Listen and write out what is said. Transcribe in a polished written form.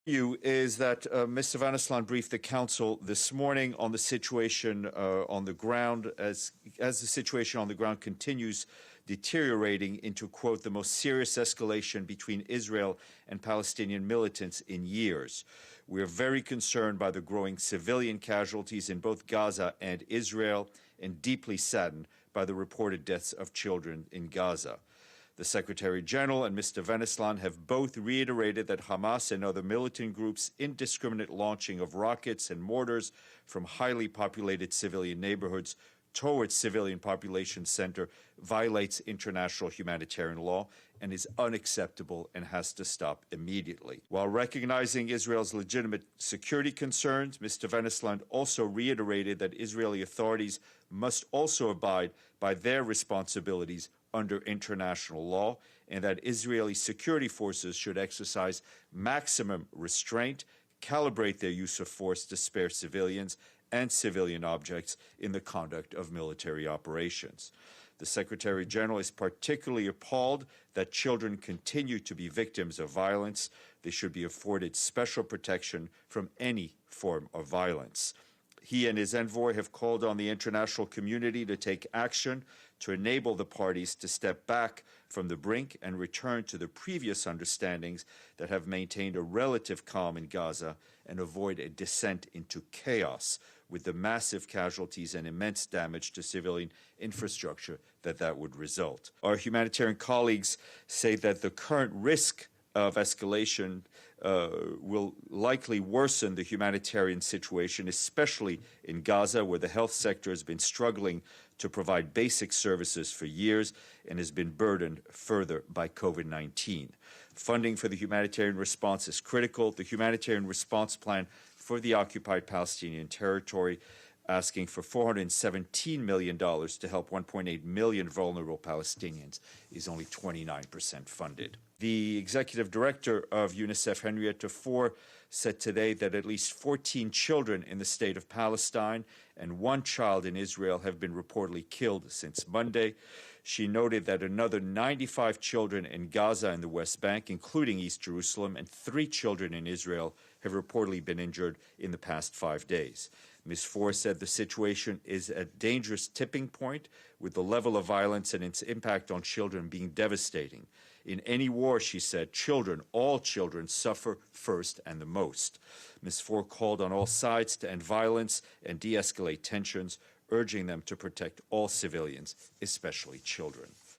Is that Mr. Van Aslaan briefed the Council this morning on the situation on the ground as the situation on the ground continues deteriorating into, quote, the most serious escalation between Israel and Palestinian militants in years. We are very concerned by the growing civilian casualties in both Gaza and Israel and deeply saddened by the reported deaths of children in Gaza. The Secretary General and Mr. Van Aslaan have both reiterated that Hamas and other militant groups' indiscriminate launching of rockets and mortars from highly populated civilian neighborhoods towards civilian population center violates international humanitarian law and is unacceptable and has to stop immediately. While recognizing Israel's legitimate security concerns, Mr. Van Aslaan also reiterated that Israeli authorities must also abide by their responsibilities under international law, and that Israeli security forces should exercise maximum restraint, calibrate their use of force to spare civilians and civilian objects in the conduct of military operations. The Secretary General is particularly appalled that children continue to be victims of violence. They should be afforded special protection from any form of violence. He and his envoy have called on the international community to take action to enable the parties to step back from the brink and return to the previous understandings that have maintained a relative calm in Gaza and avoid a descent into chaos with the massive casualties and immense damage to civilian infrastructure that would result. Our humanitarian colleagues say that the current risk of escalation will likely worsen the humanitarian situation, especially in Gaza, where the health sector has been struggling to provide basic services for years and has been burdened further by COVID-19. Funding for the humanitarian response is critical. The humanitarian response plan for the occupied Palestinian territory, asking for $417 million to help 1.8 million vulnerable Palestinians, is only 29% funded. The executive director of UNICEF, Henrietta Fore, said today that at least 14 children in the state of Palestine and 1 child in Israel have been reportedly killed since Monday. She noted that another 95 children in Gaza and the West Bank, including East Jerusalem, and 3 children in Israel have reportedly been injured in the past 5 days. Ms. Fore said the situation is at a dangerous tipping point, with the level of violence and its impact on children being devastating. In any war, she said, children, all children, suffer first and the most. Ms. Fore called on all sides to end violence and de-escalate tensions, urging them to protect all civilians, especially children.